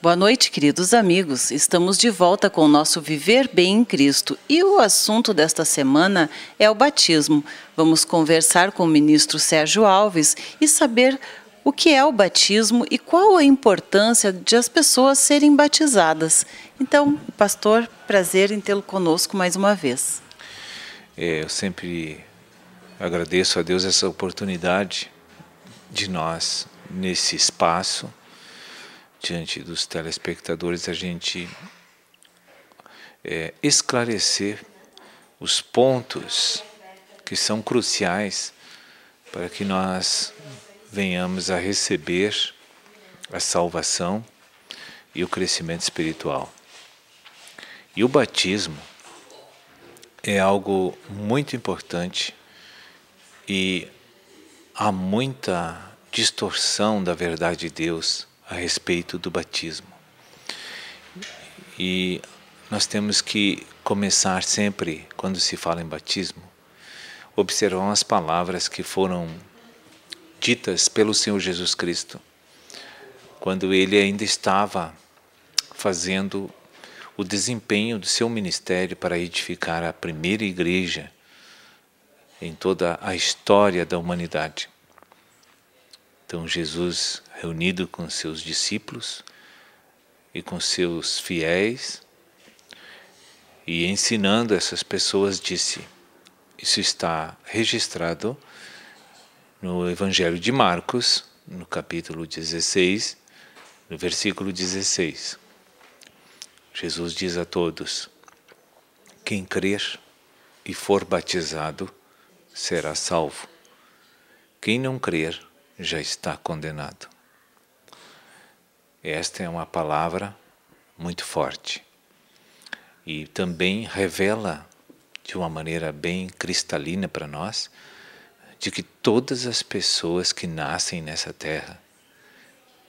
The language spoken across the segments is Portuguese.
Boa noite, queridos amigos. Estamos de volta com o nosso Viver Bem em Cristo e o assunto desta semana é o batismo. Vamos conversar com o ministro Sérgio Alves e saber o que é o batismo e qual a importância de as pessoas serem batizadas. Então, pastor, prazer em tê-lo conosco mais uma vez. Eu sempre agradeço a Deus essa oportunidade de nós, nesse espaço, diante dos telespectadores, a gente esclarecer os pontos que são cruciais para que nós venhamos a receber a salvação e o crescimento espiritual. E o batismo é algo muito importante e há muita distorção da verdade de Deus a respeito do batismo. E nós temos que começar sempre, quando se fala em batismo, observar as palavras que foram ditas pelo Senhor Jesus Cristo, quando Ele ainda estava fazendo o desempenho do seu ministério para edificar a primeira igreja em toda a história da humanidade. Então Jesus, reunido com seus discípulos e com seus fiéis, e ensinando essas pessoas, disse, isso está registrado no Evangelho de Marcos, no capítulo 16, no versículo 16. Jesus diz a todos, quem crer e for batizado será salvo. Quem não crer já está condenado. Esta é uma palavra muito forte e também revela de uma maneira bem cristalina para nós de que todas as pessoas que nascem nessa terra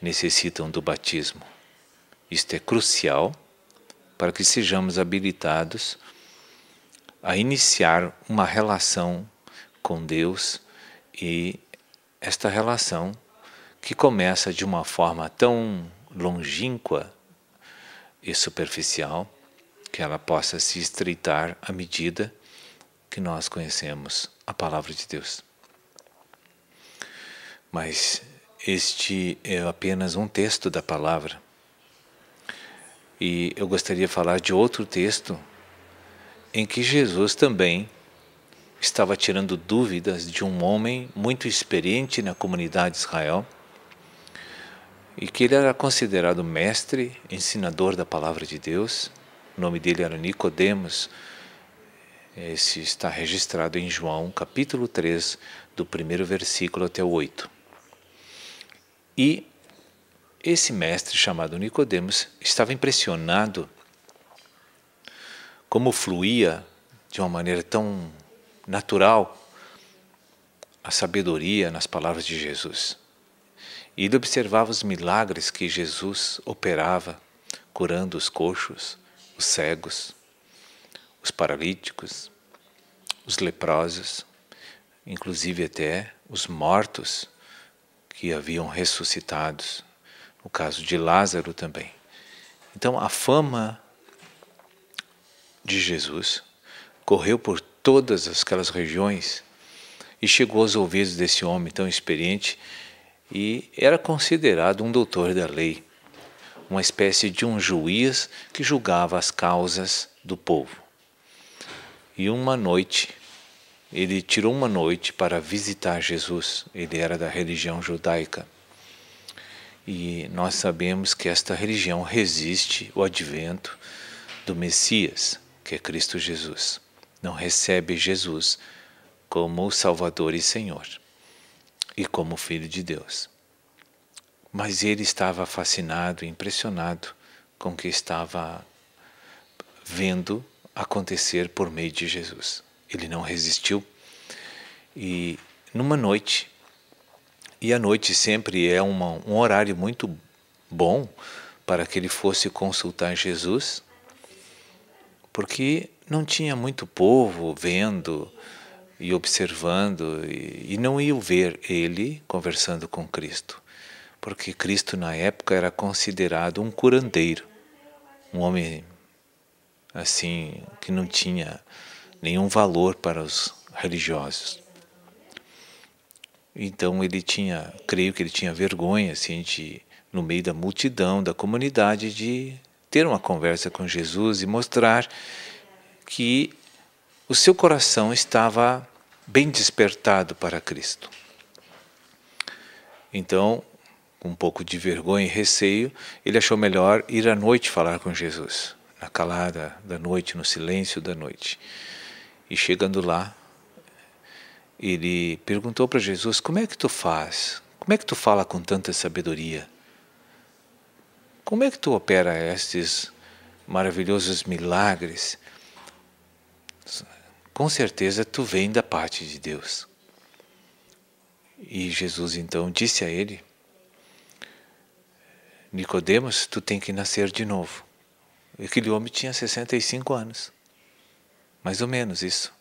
necessitam do batismo. Isto é crucial para que sejamos habilitados a iniciar uma relação com Deus e esta relação que começa de uma forma tão longínqua e superficial que ela possa se estreitar à medida que nós conhecemos a palavra de Deus. Mas este é apenas um texto da palavra. E eu gostaria de falar de outro texto em que Jesus também estava tirando dúvidas de um homem muito experiente na comunidade de Israel e que ele era considerado mestre, ensinador da palavra de Deus. O nome dele era Nicodemos. Esse está registrado em João, capítulo 3, do primeiro versículo até o 8. E esse mestre chamado Nicodemos estava impressionado como fluía de uma maneira tão natural a sabedoria nas palavras de Jesus. E ele observava os milagres que Jesus operava, curando os coxos, os cegos, os paralíticos, os leprosos, inclusive até os mortos que haviam ressuscitados, no caso de Lázaro também. Então a fama de Jesus correu por todas aquelas regiões e chegou aos ouvidos desse homem tão experiente e era considerado um doutor da lei, uma espécie de um juiz que julgava as causas do povo. E uma noite, ele tirou uma noite para visitar Jesus, ele era da religião judaica. E nós sabemos que esta religião resiste ao advento do Messias, que é Cristo Jesus. Não recebe Jesus como o Salvador e Senhor e como Filho de Deus. Mas ele estava fascinado, impressionado com o que estava vendo acontecer por meio de Jesus. Ele não resistiu e numa noite, e a noite sempre é um horário muito bom para que ele fosse consultar Jesus, porque não tinha muito povo vendo e observando e não iam ver ele conversando com Cristo. porque Cristo na época era considerado um curandeiro, um homem assim que não tinha nenhum valor para os religiosos. Então creio que ele tinha vergonha assim de, no meio da multidão, da comunidade, de ter uma conversa com Jesus e mostrar que o seu coração estava bem despertado para Cristo. Então, com um pouco de vergonha e receio, ele achou melhor ir à noite falar com Jesus, na calada da noite, no silêncio da noite. E chegando lá, ele perguntou para Jesus: como é que tu faz? Como é que tu fala com tanta sabedoria? Como é que tu opera estes maravilhosos milagres? Com certeza tu vem da parte de Deus. E Jesus então disse a ele: Nicodemos, tu tem que nascer de novo. E aquele homem tinha 65 anos, mais ou menos isso.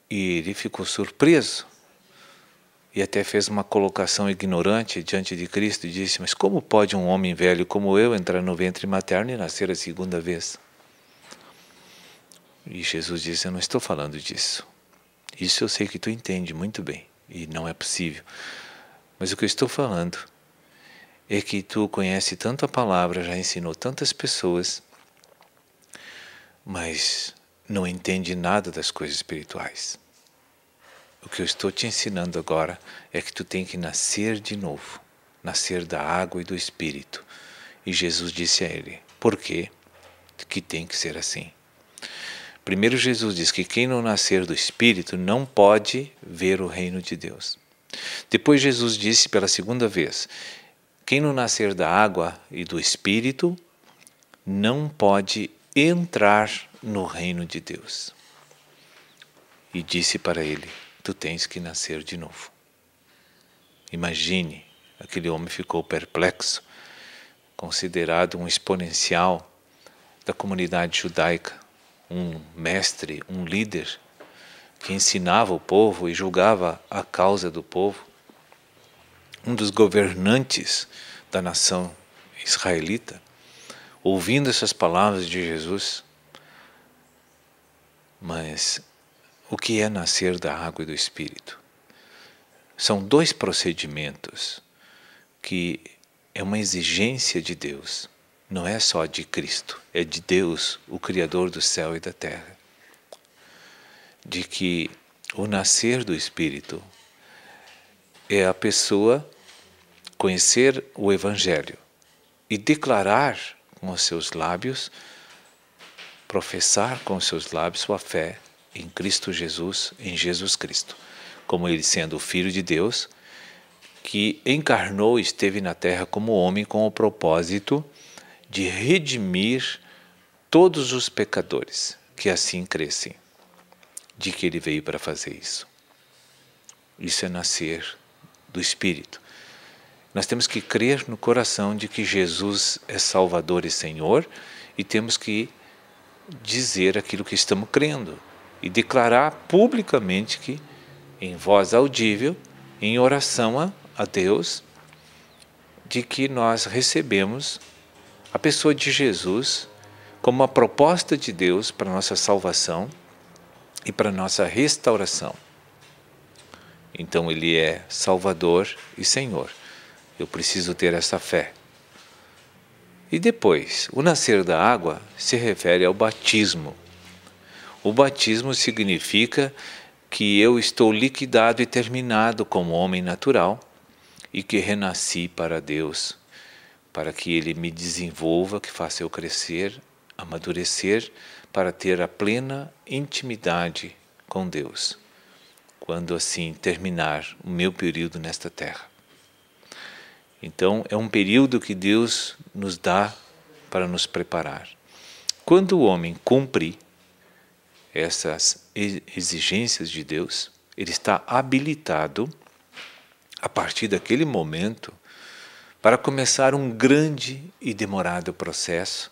E ele ficou surpreso e até fez uma colocação ignorante diante de Cristo e disse: mas como pode um homem velho como eu entrar no ventre materno e nascer a segunda vez? E Jesus disse: eu não estou falando disso. Isso eu sei que tu entende muito bem e não é possível. Mas o que eu estou falando é que tu conhece tanto a palavra, já ensinou tantas pessoas, mas não entende nada das coisas espirituais. O que eu estou te ensinando agora é que tu tem que nascer de novo, nascer da água e do Espírito. E Jesus disse a ele: por quê que tem que ser assim? Primeiro, Jesus diz que quem não nascer do Espírito não pode ver o reino de Deus. Depois Jesus disse pela segunda vez: quem não nascer da água e do Espírito não pode entrar no reino de Deus. E disse para ele: tu tens que nascer de novo. Imagine, aquele homem ficou perplexo, considerado um exponencial da comunidade judaica, um mestre, um líder que ensinava o povo e julgava a causa do povo, um dos governantes da nação israelita, ouvindo essas palavras de Jesus. Mas o que é nascer da água e do Espírito? São dois procedimentos que é uma exigência de Deus. Não é só de Cristo, é de Deus, o Criador do céu e da terra. De que o nascer do Espírito é a pessoa conhecer o Evangelho e declarar com os seus lábios, professar com os seus lábios sua fé em Cristo Jesus, em Jesus Cristo, como ele sendo o Filho de Deus, que encarnou e esteve na terra como homem com o propósito de redimir todos os pecadores que assim crescem, de que ele veio para fazer isso. Isso é nascer do Espírito. Nós temos que crer no coração de que Jesus é Salvador e Senhor e temos que dizer aquilo que estamos crendo e declarar publicamente que, em voz audível, em oração a Deus, de que nós recebemos a pessoa de Jesus como uma proposta de Deus para a nossa salvação e para a nossa restauração. Então ele é Salvador e Senhor. Eu preciso ter essa fé. E depois, o nascer da água se refere ao batismo. O batismo significa que eu estou liquidado e terminado como homem natural e que renasci para Deus, para que Ele me desenvolva, que faça eu crescer, amadurecer, para ter a plena intimidade com Deus, quando assim terminar o meu período nesta terra. Então, é um período que Deus nos dá para nos preparar. Quando o homem cumpre essas exigências de Deus, ele está habilitado, a partir daquele momento, para começar um grande e demorado processo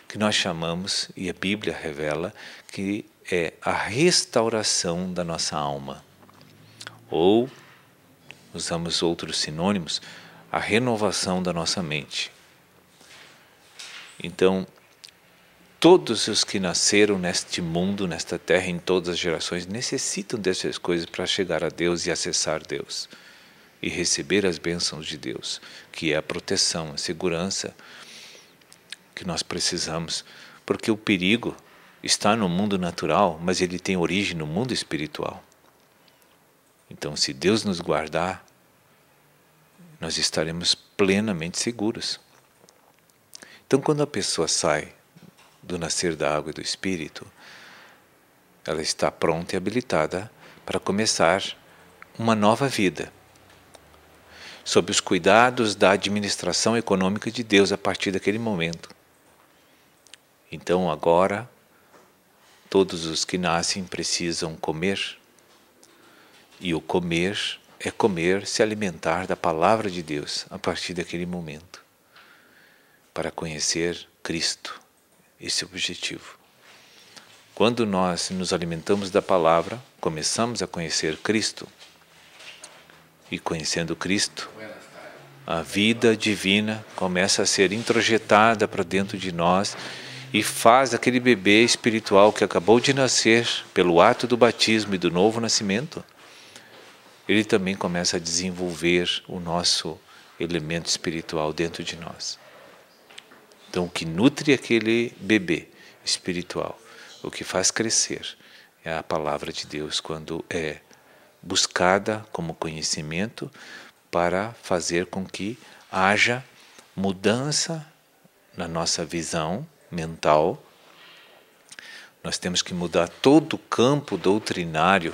que nós chamamos, e a Bíblia revela, que é a restauração da nossa alma. Ou, usamos outros sinônimos, a renovação da nossa mente. Então, todos os que nasceram neste mundo, nesta terra, em todas as gerações, necessitam dessas coisas para chegar a Deus e acessar Deus e receber as bênçãos de Deus, que é a proteção, a segurança que nós precisamos, porque o perigo está no mundo natural, mas ele tem origem no mundo espiritual. Então, se Deus nos guardar, nós estaremos plenamente seguros. Então, quando a pessoa sai do nascer da água e do Espírito, ela está pronta e habilitada para começar uma nova vida, sob os cuidados da administração econômica de Deus a partir daquele momento. Então, agora, todos os que nascem precisam comer, e o comer é comer, se alimentar da palavra de Deus a partir daquele momento, para conhecer Cristo. Esse é o objetivo. Quando nós nos alimentamos da palavra, começamos a conhecer Cristo. E conhecendo Cristo, a vida divina começa a ser introjetada para dentro de nós e faz aquele bebê espiritual que acabou de nascer pelo ato do batismo e do novo nascimento, ele também começa a desenvolver o nosso elemento espiritual dentro de nós. Então, o que nutre aquele bebê espiritual, o que faz crescer, é a palavra de Deus, quando é buscada como conhecimento para fazer com que haja mudança na nossa visão mental. Nós temos que mudar todo o campo doutrinário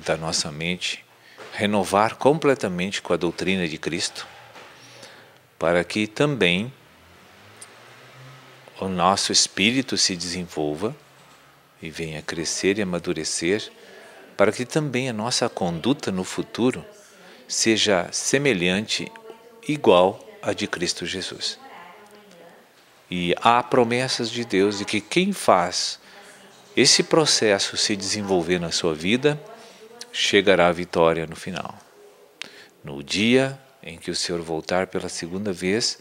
da nossa mente, renovar completamente com a doutrina de Cristo, para que também o nosso espírito se desenvolva e venha a crescer e amadurecer, para que também a nossa conduta no futuro seja semelhante, igual à de Cristo Jesus. E há promessas de Deus de que quem faz esse processo se desenvolver na sua vida, chegará à vitória no final. No dia em que o Senhor voltar pela segunda vez,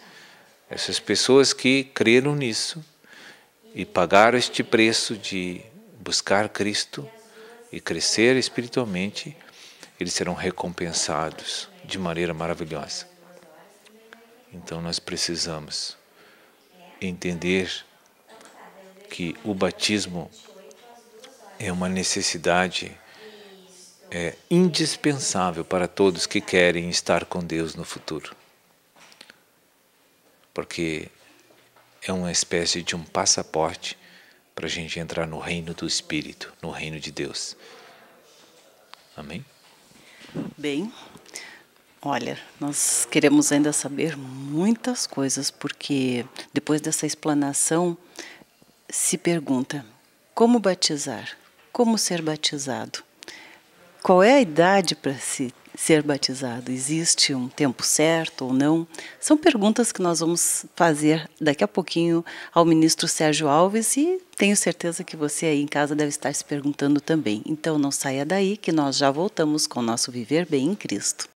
essas pessoas que creram nisso e pagaram este preço de buscar Cristo e crescer espiritualmente, eles serão recompensados de maneira maravilhosa. Então nós precisamos entender que o batismo é uma necessidade indispensável para todos que querem estar com Deus no futuro. Porque é uma espécie de um passaporte para a gente entrar no reino do Espírito, no reino de Deus. Amém? Bem, olha, nós queremos ainda saber muitas coisas, porque depois dessa explanação se pergunta: como batizar? Como ser batizado? Qual é a idade para se ser batizado? Existe um tempo certo ou não? São perguntas que nós vamos fazer daqui a pouquinho ao ministro Sérgio Alves, e tenho certeza que você aí em casa deve estar se perguntando também. Então não saia daí, que nós já voltamos com o nosso Viver Bem em Cristo.